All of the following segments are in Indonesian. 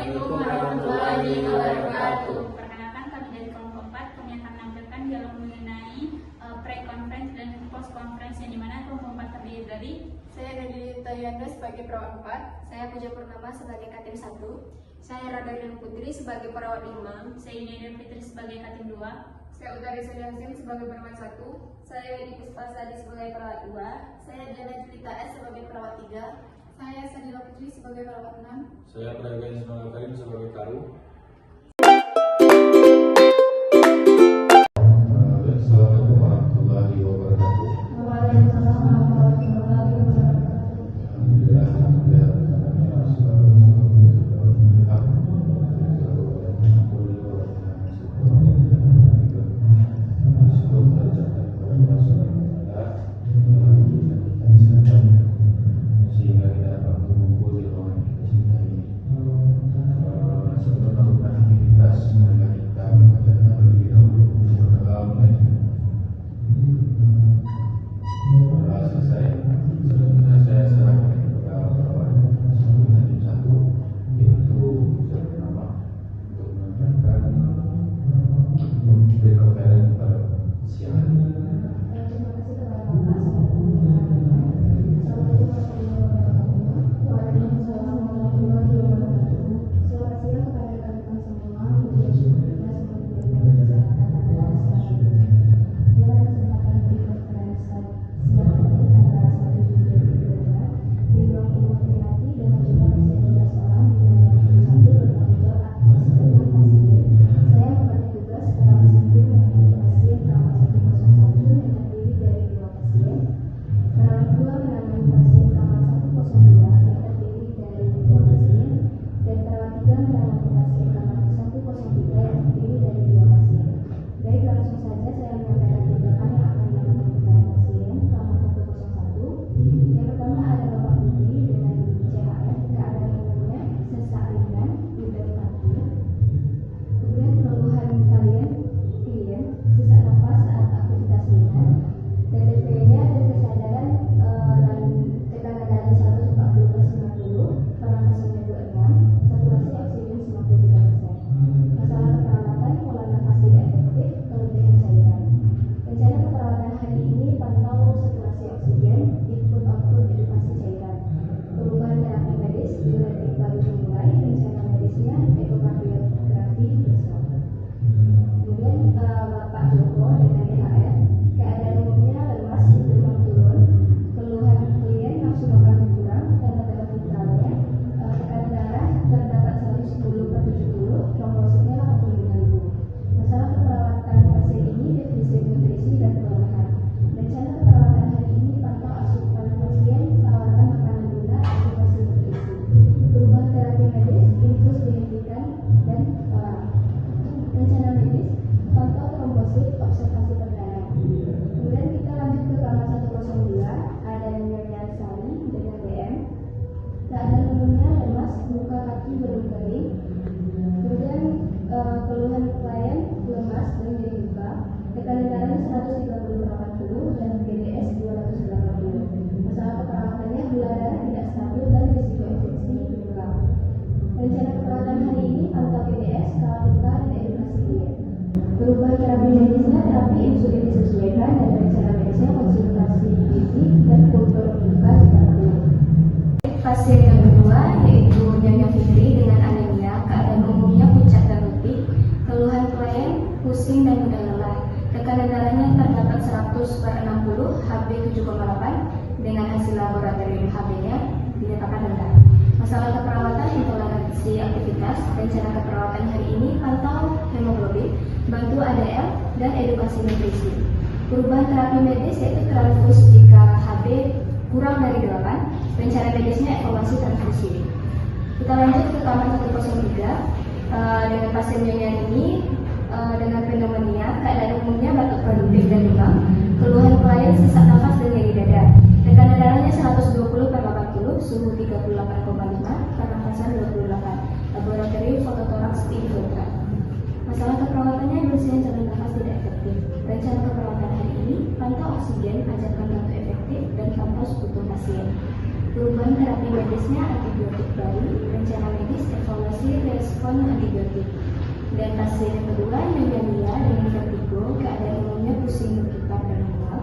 Assalamualaikum warahmatullahi wabarakatuh. Perkenalkan, kami dari kelompok 4, kami akan menampilkan dialog mengenai pre-conference dan post-conference, yang dimana kelompok 4 terdiri dari Saya Nadine Tayanda sebagai perawat 4. Saya Puja Purnama sebagai Katim 1. Saya Radalina Putri sebagai perawat 5. saya Ida Fitri sebagai Katim 2. Saya Utari Sadiasin sebagai perawat 1. Saya Yudi Puspasadi sebagai perawat 2. Saya Diana Julita S sebagai perawat 3. Saya Sadila Putri sebagai perawat 6. Saya Prayoga Ismail Karim sebagai Karu. Assalamualaikum warahmatullahi wabarakatuh. Waalaikumsalam warahmatullahi wabarakatuh. Alhamdulillah. Sehingga kita dapat mengumpul di ruangan yang kita cintai. Sebelum melakukan aktivitas, marilah kita membacakan terlebih dahulu berdoa mulai. Doa selesai. Selanjutnya saya serahkan kepada perawat Katim 1, yaitu Puja Purnama, untuk menyampaikan pre-conference pada siang hari ini. Terima kasih kepada Bapak. Assalamualaikum warahmatullahi wabarakatuh. Selamat siang kepada kalian semua. Puji syukur kita semoga kesehatan dan kesehatan. Pada kesempatan pre-conference siang ini antara 1 hingga 3 di ruang ilmu terapi dengan jumlah 19 orang di mana 1 bertanggung jawab atas keselamatan pasien. Saya membagi tugas perawat 1 menangani pasien perawat 101 yang terdiri dari 2 pasien. Perawat 2 menangani pasien perawat 102 yang terdiri dari 2 pasien, dan perawat 3 menangani pasien perawat 103 yang terdiri dari 2 pasien. Baik, langsung saja saya menyampaikan tindakan yang akan dilakukan kepada pasien perawat 101. Yang pertama ada Bapak Budi dengan CHF, keadaan umumnya sesak ringan, tidak kaku. Kemudian keluhan klien sesak nafas saat aktivitas ringan. TTP-nya ada kesadaran dan tekanan darah 140/90, pernafasannya 26, saturasi oksigen 93%. Masalah keperawatan, pola nafas tidak efektif, kelebihan cairan. Rencana keperawatan hari ini pantau saturasi oksigen, input-output edukasi cairan. Perubahan terapi medis, diuretik baru dimulai, rencana medisnya ekokardiografi besok. Kemudian Bapak Joko dengan DHF, keadaan umumnya lemas, demam turun, keluhan klien nafsu makan kurang, tanda-tanda vitalnya, tekanan darah terdapat 110/70, trombositnya 85.000. Masalah keperawatan pasien ini defisit nutrisi dan kelelahan. Rencana keperawatan hari ini pantau asupan pasien, tawarkan makanan gula, edukasi nutrisi. Perubahan terapi medis, infus dihentikan dan oral. Rencana medis, pantau trombosit, observasi perdana. Kemudian kita lanjut ke kamar 102, ada Nyonya Sari dengan DM. Keadaan umumnya lemas, muka kaki belum kering. Kemudian keluhan klien lemas dan nyeri muka. Tekanan darah 130/80 dan GDS 280. Masalah keperawatannya, gula darah tidak stabil dan risiko infeksi berulang. Rencana keperawatan hari ini pantau GDS, kawat luka, dan edukasi klien. Perubahan terapi medisnya, terapi insulin disesuaikan, dan rencana medisnya konsultasi gizi dan kultur luka jika perlu. Pasien yang kedua yaitu Nyonya Fitri dengan anemia, keadaan umumnya puncak dan letih, keluhan klien pusing dan mudah lelah. Tekanan darahnya terdapat 100/60, HB 7,8 dengan hasil laboratorium HB-nya dinyatakan rendah. Masalah keperawatan, intoleransi aktivitas. Rencana keperawatan hari ini pantau hemoglobin, bantu ADL, dan edukasi nutrisi. Perubahan terapi medis yaitu transfus jika HB kurang dari 8. Rencana medisnya evaluasi transfusi. Kita lanjut ke kamar 103 dengan pasien Nyonya ini dengan pneumonia, keadaan umumnya batuk produktif dan demam. Keluhan klien sesak nafas dan nyeri dada. Tekanan darahnya 120/80, suhu 38,5, pernafasan 28. Laboratorium fototoraks infiltrat. Masalah keperawatannya, bersihin saluran nafas tidak efektif. Rencana keperawatan hari ini pantau oksigen, ajarkan bantu efektif, dan pantau sekutu pasien. Perubahan terapi medisnya antibiotik baru, rencana medis evaluasi adaptasi respon antibiotik. Dan pasien yang kedua, Nadia dengan vertigo, keadaan umumnya pusing berputar dan mual.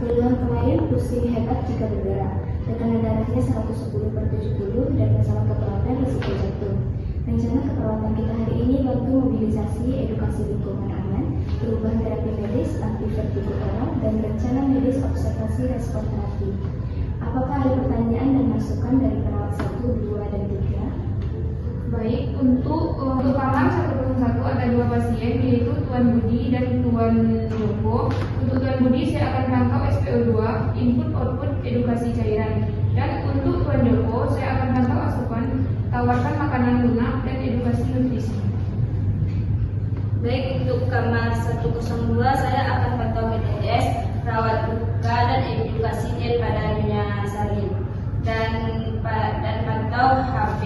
Keluhan kemarin pusing hebat jika bergerak. Tekanan darahnya 110/70 dan masalah keperawatan risiko jatuh. Rencana keperawatan kita hari ini bantu mobilisasi edukasi lingkungan aman, perubahan terapi medis, anti vertigo oral, dan rencana medis observasi respon terapi. Apakah ada pertanyaan dan masukan dari perawat 1, 2, dan 3? Baik, untuk kamar 101 ada 2 pasien, yaitu Tuan Budi dan Tuan Joko. Untuk Tuan Budi saya akan pantau SPO2, input output edukasi cairan. Dan untuk Tuan Joko saya akan pantau asupan, tawarkan makanan lunak, dan edukasi nutrisi. Baik, untuk kamar 102 saya akan pantau PDS, rawat luka, dan edukasi daripada Nyonya Salim. Dan pantau HP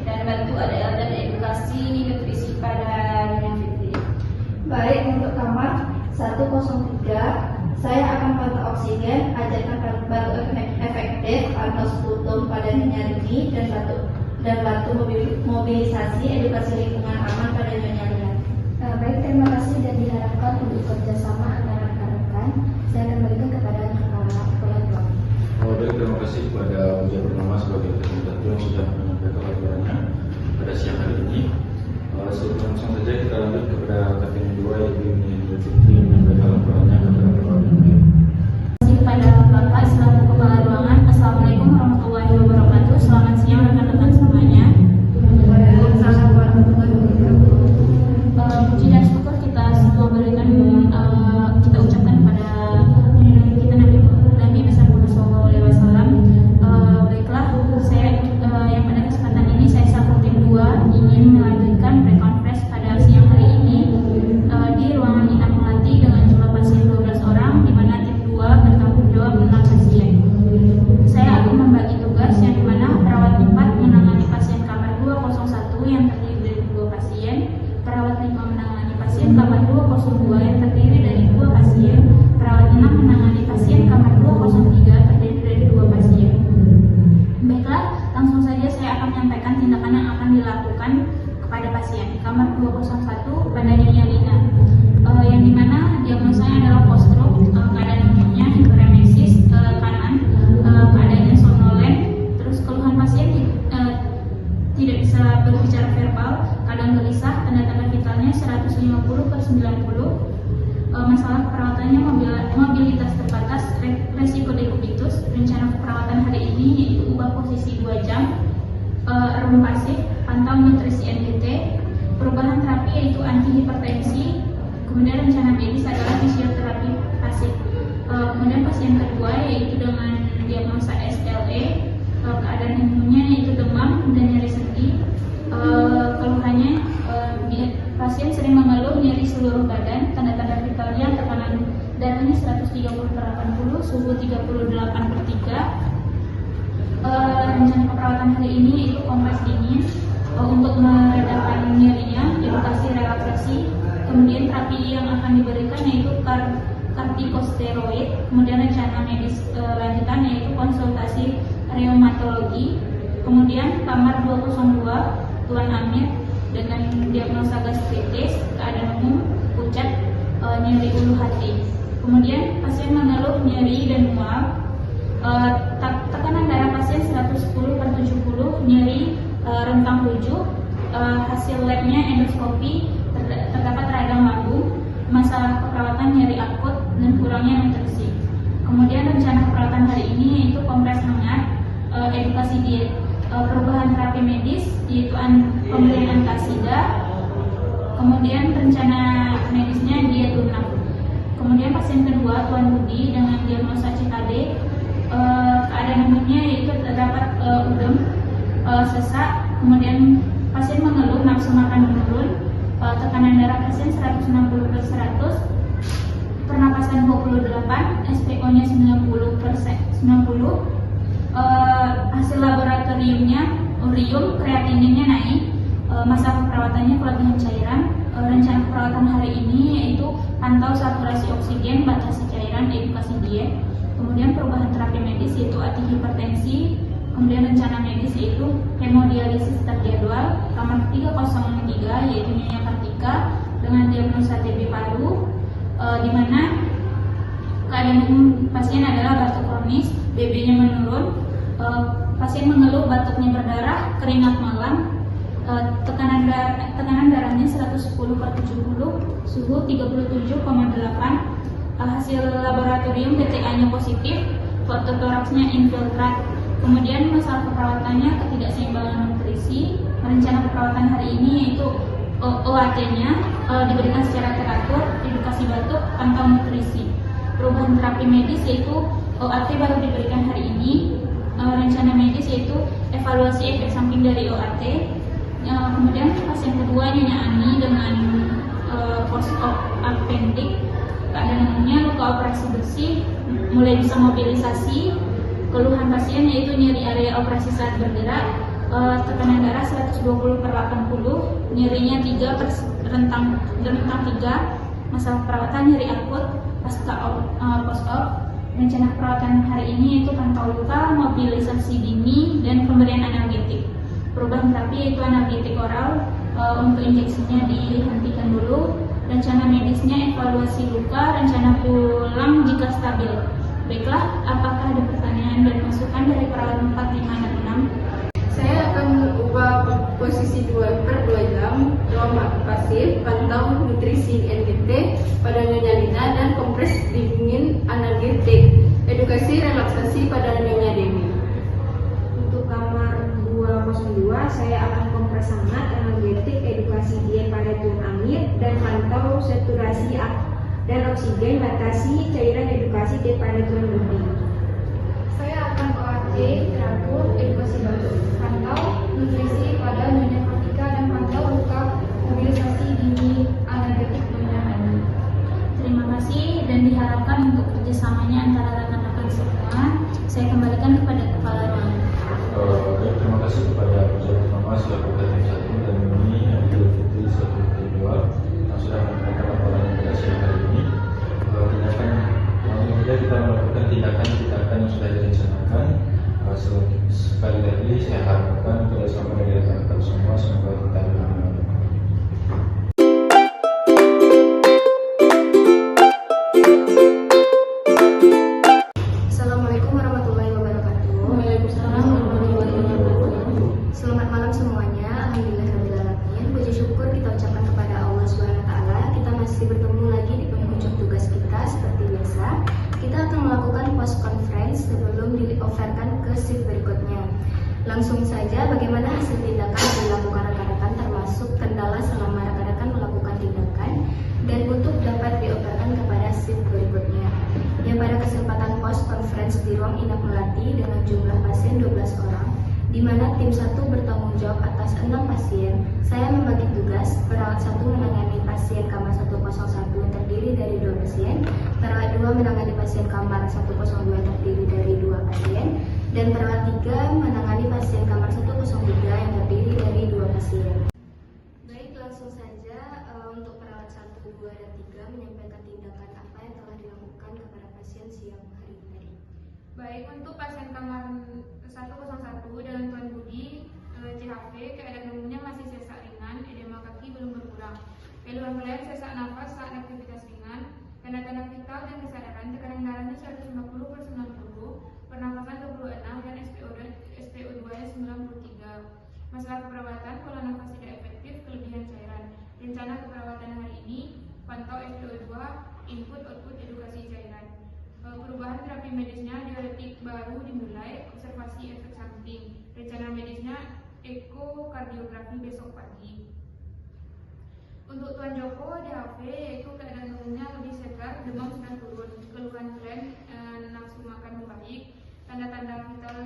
dan bantu ADL dan edukasi nutrisi pada Nyonya Fitri. Baik, untuk kamar 103 saya akan pantau oksigen, ajarkan batu efektif atau sputum pada Nyonya Rini, dan bantu mobilisasi edukasi lingkungan aman pada Nyonya Lian. Baik, terima kasih dan diharapkan untuk kerjasama antara rekan-rekan. Saya kembalikan kepada kepala kelompok. Baik, terima kasih kepada Uja Purnama sebagai presentator yang sudah menyampaikan laporannya pada siang hari ini. Langsung saja kita lanjut kepada KPM 2 yaitu Nyonya Fitri menyampaikan laporannya kepada perawat yang lain. Kepada Bapak selaku Kepala Ruangan, Assalamualaikum warahmatullahi wabarakatuh. Selamat siang rekan-rekan semuanya. Waalaikumsalam warahmatullahi wabarakatuh. Puji dan syukur kita semua berikan kita ucapkan pada kita Nabi besar Muhammad SAW. Baiklah, saya yang pada kesempatan ini saya selaku tim 2 ingin melanjutkan pre-conference pada siang hari ini di ruangan Inap Melati dengan jumlah pasien 12 orang, di mana tim 2 bertanggung jawab 6 pasien. Saya akan membagi tugas yang dimana perawat 4 menangani pasien kamar 201 yang terdiri dari 2 pasien, perawat 5 menangani pasien kamar 202 yang terdiri dari 2 pasien, perawat 6 menangani pasien kamar 203 terdiri dari 2 pasien. Baiklah, langsung saja saya akan menyampaikan tindakan yang akan dilakukan kepada pasien kamar 201 pada Nyonya Lina, yang dimana diagnosanya adalah post-stroke, keadaan umumnya hiperemesis kanan, keadaannya somnolen, terus keluhan pasien tidak bisa berbicara verbal, keadaan gelisah, tanda-tanda vitalnya 150/90, masalah perawatannya mobilitas terbatas, resiko dekubitus. Rencana perawatan hari ini yaitu ubah posisi 2 jam, rum pasif, pantau nutrisi NGT, perubahan terapi yaitu antihipertensi, kemudian rencana medis adalah fisioterapi pasif. Kemudian pasien kedua yaitu dengan diagnosa SLE, keadaan umumnya yaitu demam dan nyeri sendi. Keluhannya pasien sering mengeluh nyeri seluruh badan, tanda-tanda vitalnya tekanan darahnya 130/80, suhu 38/3. Rencana perawatan hari ini yaitu kompres dingin untuk meredakan nyerinya, edukasi relaksasi. Kemudian terapi yang akan diberikan yaitu kortikosteroid. Kemudian rencana medis lanjutan yaitu konsultasi reumatologi. Kemudian kamar 202 Tuan Amir dengan diagnosa gastritis, keadaan umum, pucat, nyeri ulu hati. Kemudian pasien mengeluh nyeri dan mual, tekanan darah pasien 110/70, nyeri rentang 7, hasil labnya endoskopi terdapat radang lambung, masalah keperawatan nyeri akut dan kurangnya nutrisi. Kemudian rencana perawatan hari ini yaitu kompres hangat, edukasi diet, perubahan terapi medis yaitu pemberian antasida. Kemudian rencana medisnya diet lunak. Kemudian pasien kedua Tuan Budi dengan diagnosa CKD, keadaan umumnya yaitu terdapat udem, sesak. Kemudian pasien mengeluh nafsu makan menurun, tekanan darah pasien 160/100, pernapasan 28, SPO-nya 90/90, hasil laboratoriumnya urium, kreatininnya naik, masalah perawatannya kelebihan cairan. Rencana perawatan hari ini yaitu pantau saturasi oksigen, batasi cairan, edukasi diet. Kemudian perubahan terapi medis yaitu antihipertensi. Kemudian rencana medis yaitu hemodialisis terjadwal, kamar 301 103 yaitu Nyonya Kartika dengan diagnosa TB paru, di mana keadaan umum pasien adalah batuk kronis, BB-nya menurun, pasien mengeluh batuknya berdarah, keringat malam, tekanan darahnya 110/70, suhu 37,8, hasil laboratorium BCA-nya positif, foto toraksnya infiltrat. Kemudian masalah keperawatannya ketidakseimbangan nutrisi. Rencana perawatan hari ini yaitu OAT-nya diberikan secara teratur, edukasi batuk, pantau nutrisi. Perubahan terapi medis yaitu OAT baru diberikan hari ini. Rencana medis yaitu evaluasi efek samping dari OAT. Kemudian pasien kedua Nyonya Ani dengan post-op appendix, keadaan umumnya luka operasi bersih, mulai bisa mobilisasi. Keluhan pasien yaitu nyeri area operasi saat bergerak, tekanan darah 120/80, nyerinya 3/rentang 3, masalah perawatan nyeri akut pasca post-op. Rencana perawatan hari ini yaitu pantau luka, mobilisasi dini, dan pemberian analgetik. Perubahan terapi yaitu analgetik oral, untuk injeksinya dihentikan dulu. Rencana medisnya evaluasi luka, rencana pulang jika stabil. Baiklah, apakah ada pertanyaan dan masukan dari perawat 4, 5, dan 6? Saya akan mengubah posisi 2/2 jam, ruang pasif, pantau nutrisi NGT pada Nyonya Lina dan kompres dingin analgetik, edukasi relaksasi pada Nyonya Dewi. Untuk kamar 202 saya akan kompres hangat, analgetik, edukasi diet pada Tuan Amir, dan pantau saturasi dan oksigen, batasi cairan, edukasi diet pada Tuan Budi. Saya akan OAT, teratur, edukasi batuk, pantau nutrisi pada Nyonya Kartika, dan pantau luka, mobilisasi dini, analgetik Nyonya Ani. Terima kasih dan diharapkan untuk kerjasamanya antara rekan-rekan semua. Saya kembalikan kepada kepala ruangan. Terima kasih kepada pejabat utama selaku Tim 1 dan ini Idul Fitri 1442 yang sudah memberikan laporan pada siang hari ini. Tindakan langsung saja kita melakukan tindakan yang sudah direncanakan. Sekali lagi saya harapkan kerjasama dari rekan-rekan semua, semoga kita bermanfaat. Assalamualaikum warahmatullahi wabarakatuh. Waalaikumsalam warahmatullahi wabarakatuh. Selamat malam semuanya. Alhamdulillahirrahmanirrahim. Puji syukur kita ucapkan kepada Allah SWT. Kita masih bertemu lagi di penghujung tugas kita seperti biasa. Kita akan melakukan post conference sebelum dioverkan ke shift berikutnya. Langsung saja, bagaimana hasil tindakan yang dilakukan rekan-rekan termasuk kendala selama rekan-rekan melakukan tindakan dan untuk dapat dioverkan kepada shift berikutnya. Yang pada kesempatan post conference di ruang inap melati dengan jumlah pasien 12 orang, di mana tim 1 bertanggung jawab atas 6 pasien. Saya membagi tugas, perawat 1 menangani pasien kamar 101 yang terdiri dari 2 pasien, perawat 2 menangani pasien kamar 102 yang terdiri dari 2 pasien, dan perawat 3 menangani pasien kamar 103 yang terdiri dari 2 pasien. Baik, langsung saja untuk perawat 1, 2, dan 3 menyampaikan tindakan apa yang telah dilakukan kepada pasien siang hari tadi. Baik, untuk pasien kamar 101 dengan Tuan Budi, CHP, keadaan umumnya masih sesak ringan, edema kaki belum berkurang, keluhan mulai sesak nafas saat aktivitas ringan, tanda-tanda vital dan kesadaran, tekanan darahnya 150/90, pernapasan 26 dan SpO2-nya 93. Masalah keperawatan, pola nafas tidak efektif, kelebihan cairan. Rencana keperawatan hari ini, pantau SpO2, input output edukasi cairan. Perubahan terapi medisnya, diuretik baru dimulai, observasi efek samping. Rencana medisnya ekokardiografi besok pagi. Untuk Tuan Joko, DHP yaitu keadaan umumnya lebih segar, demam sudah turun, keluhan flen, nafsu makan membaik, tanda-tanda vital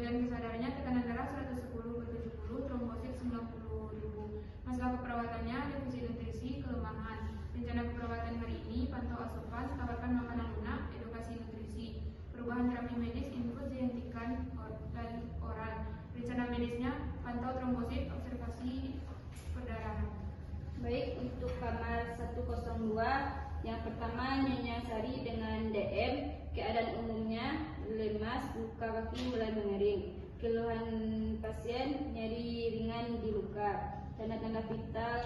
dan kesadarannya, tekanan darah 110/70, trombosit 90.000. Masalah keperawatannya, defisit nutrisi, kelemahan. Rencana keperawatan hari ini, pantau asupan, tawarkan makanan lunak, edukasi nutrisi. Perubahan terapi medis, infus dihentikan dan oral. Rencana medisnya, pantau trombosit, observasi perdarahan. Baik, untuk kamar 102, yang pertama Nyonya Sari dengan DM, keadaan umumnya lemas, luka kaki mulai mengering, keluhan pasien nyeri ringan di luka, tanda-tanda vital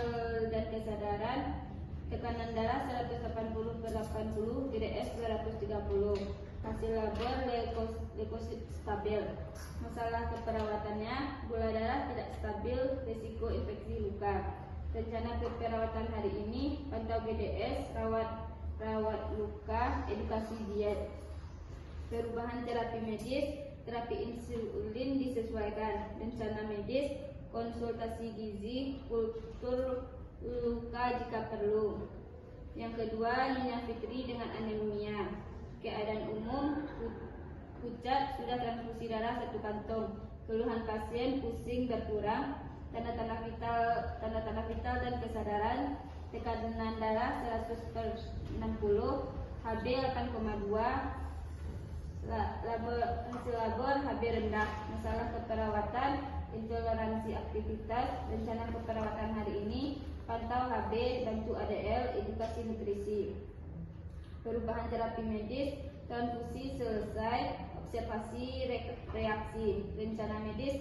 dan kesadaran, tekanan darah 180/80, GDS 230, hasil labor leukosit stabil. Masalah keperawatannya, gula darah tidak stabil, risiko infeksi luka. Rencana keperawatan hari ini, pantau GDS, rawat luka, edukasi diet. Perubahan terapi medis, terapi insulin disesuaikan. Rencana medis, konsultasi gizi, kultur luka jika perlu. Yang kedua, Nyonya Fitri dengan anemia. Keadaan umum, pucat, sudah transfusi darah 1 kantong. Keluhan pasien, pusing berkurang. Tanda-tanda vital dan kesadaran, tekanan darah 100/60, HB 8,2, hasil labor HB rendah. Masalah keperawatan, intoleransi aktivitas. Rencana keperawatan hari ini, pantau HB, bantu ADL, edukasi nutrisi. Perubahan terapi medis, transfusi selesai, observasi reaksi. Rencana medis,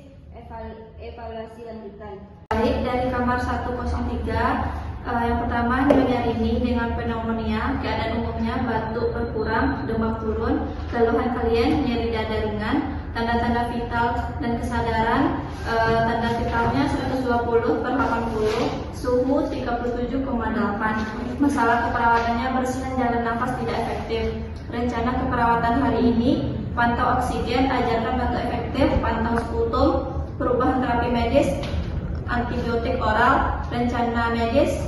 evaluasi lanjutan. Baik, dari kamar 103, yang pertama Nyonya Rini dengan pneumonia, keadaan umumnya batuk berkurang, demam turun, keluhan kalian nyeri dada ringan, tanda-tanda vital dan kesadaran, tanda vitalnya 120/80, suhu 37,8. Masalah keperawatannya bersihan jalan nafas tidak efektif. Rencana keperawatan hari ini, pantau oksigen, ajarkan bantu efektif, pantau sputum. Perubahan terapi medis, antibiotik oral. Rencana medis,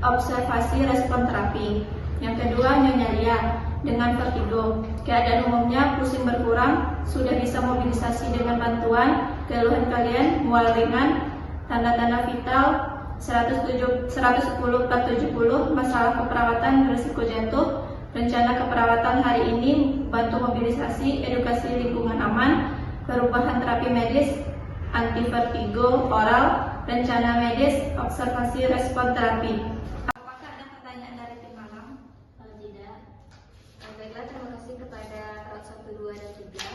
observasi respon terapi. Yang kedua, Nyonya Lia dengan vertigo, keadaan umumnya pusing berkurang, sudah bisa mobilisasi dengan bantuan. Keluhan kalian mual ringan, tanda-tanda vital 110/70. Masalah keperawatan berisiko jantung. Rencana keperawatan hari ini, bantu mobilisasi, edukasi lingkungan aman. Perubahan terapi medis, anti vertigo oral. Rencana medis, observasi respon terapi. Apakah ada pertanyaan dari tim malam? Tidak. Baiklah, terima kasih kepada rawat 1, 2, dan 3.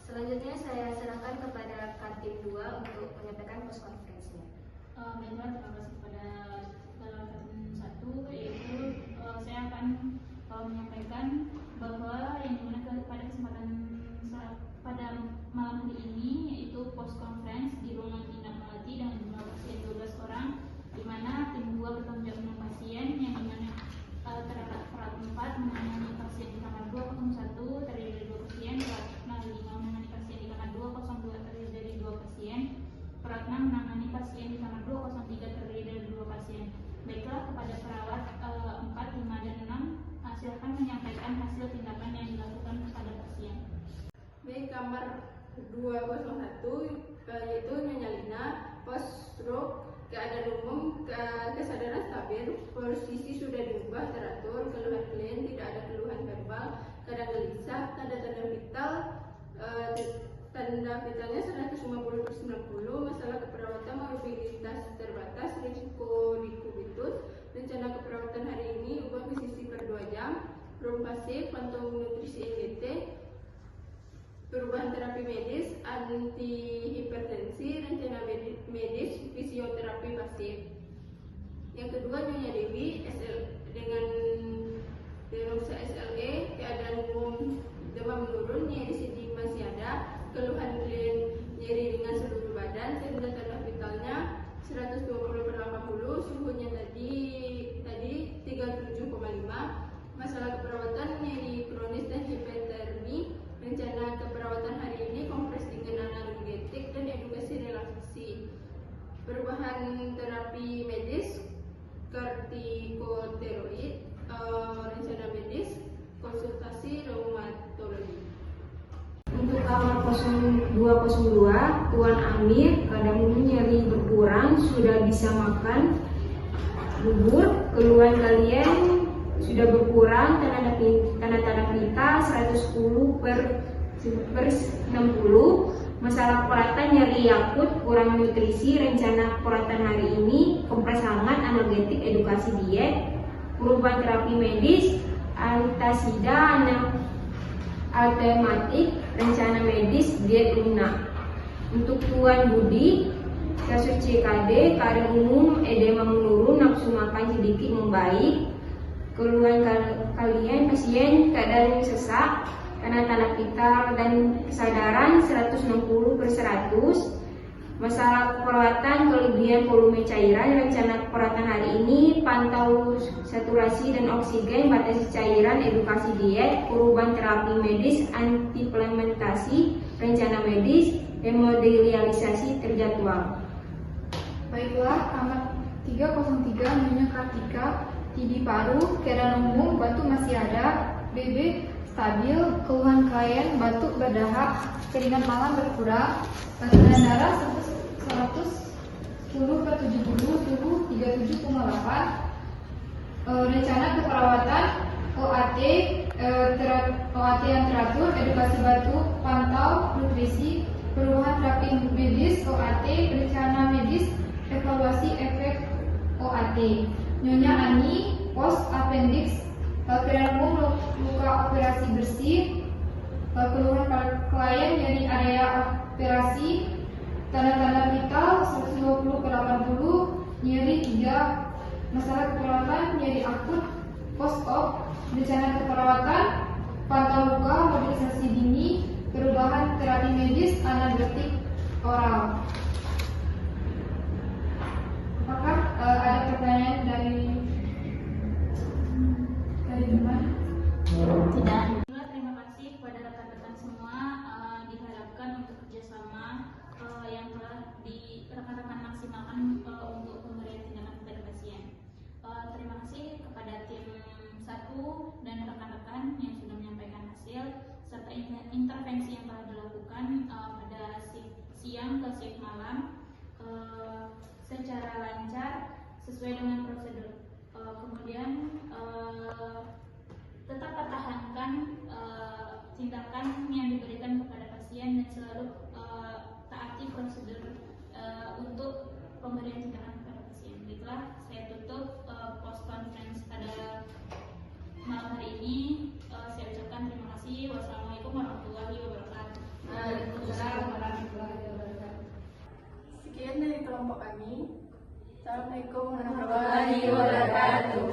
Selanjutnya saya serahkan kepada Kantin 2 untuk menyampaikan post conference-nya. Baiklah, terima kasih kepada Kantin 1, yaitu saya akan menyampaikan bahwa yang dimana pada kesempatan pada malam hari ini, yaitu post conference di ruangan tindak melati dengan jumlah pasien 12 orang, di mana tim 2 bertanggung jawab dengan pasien, yang dimana terdapat perat 4 menangani pasien di kamar 201 terdiri dari 2 pasien, perat 5 menangani pasien di kamar 202 terdiri dari 2 pasien, perat 6 menangani pasien di kamar 203 terdiri dari 2 pasien. Baiklah, kepada perawat 4, 5, dan 6, silakan menyampaikan hasil tindakan yang dilakukan kepada pasien. Baik, kamar 201 yaitu Nyonya Lina, post stroke, keadaan umum, kesadaran stabil, posisi sudah diubah teratur, keluhan klien tidak ada keluhan verbal, kadang gelisah, tanda-tanda vital, tanda vitalnya 150/90, masalah keperawatan mobilitas terbatas, risiko dikubitus. Rencana keperawatan hari ini, ubah posisi per 2 jam, room pasif, pantau nutrisi NGT. Perubahan terapi medis, anti hipertensi, rencana medis, fisioterapi pasif. Yang kedua, Nyonya Dewi dengan diagnosa SLE, keadaan umum demam menurun, nyeri sendi masih ada, keluhan klien nyeri dengan seluruh badan, tanda-tanda vitalnya 120/80, suhunya tadi 37,5. Masalah keperawatan, nyeri kronis dan hipertermi. Rencana keperawatan hari ini, kompres dengan analgetik dan edukasi relaksasi. Perubahan terapi medis, kortikosteroid. Rencana medis, konsultasi reumatologi. Untuk kamar 202, Tuan Amir, keadaan umum nyeri berkurang, sudah bisa makan bubur, keluhan kalian sudah berkurang, tanda-tanda vital 110/60. Masalah keperatan nyeri akut, kurang nutrisi. Rencana keperatan hari ini, kompres hangat, analgetik, edukasi diet. Perubahan terapi medis, antasida, alternatif. Rencana medis, diet lunak. Untuk Tuan Budi, kasus CKD, keadaan umum, edema menurun, nafsu makan sedikit membaik, keluhan kalian pasien keadaan sesak, tanda-tanda vital dan kesadaran 160/100. Masalah perawatan, kelebihan volume cairan, rencana perawatan hari ini, pantau saturasi dan oksigen, batasi cairan, edukasi diet, perubahan terapi medis, antiimplementasi, rencana medis, hemodialisasi terjadwal. Baiklah, kamar 303 Nyonya Kartika, TB paru, keadaan umum, batuk masih ada, BB stabil, keluhan klien, batuk berdahak, keringat malam berkurang, tekanan darah 110/70, tubuh 37,8, rencana keperawatan, OAT yang teratur, edukasi batuk, pantau, nutrisi, perubahan terapi medis, OAT, rencana medis, evaluasi efek OAT. Nyonya Ani, post appendix, keadaan umum, luka operasi bersih, keluhan klien dari area operasi, tanda-tanda vital 120/80, nyeri 3, masalah keperawatan, nyeri akut, post-op, rencana keperawatan, pantau luka, mobilisasi dini, perubahan terapi medis, analgetik oral. Apakah ada pertanyaan dari teman? Tidak. Terima kasih kepada rekan-rekan semua. Diharapkan untuk kerjasama yang telah rekan-rekan maksimalkan untuk pemberian tindakan kepada pasien. Terima kasih kepada tim 1 dan rekan-rekan yang sudah menyampaikan hasil serta intervensi yang telah dilakukan pada shift siang ke shift malam secara lancar sesuai dengan prosedur. Kemudian tetap pertahankan tindakan yang diberikan kepada pasien dan selalu taati prosedur untuk pemberian tindakan kepada pasien. Baiklah, saya tutup post conference pada malam hari ini. Saya ucapkan terima kasih. Wassalamualaikum warahmatullahi wabarakatuh. Waalaikumsalam warahmatullahi wabarakatuh. Sekian dari kelompok kami. Assalamualaikum warahmatullahi wabarakatuh.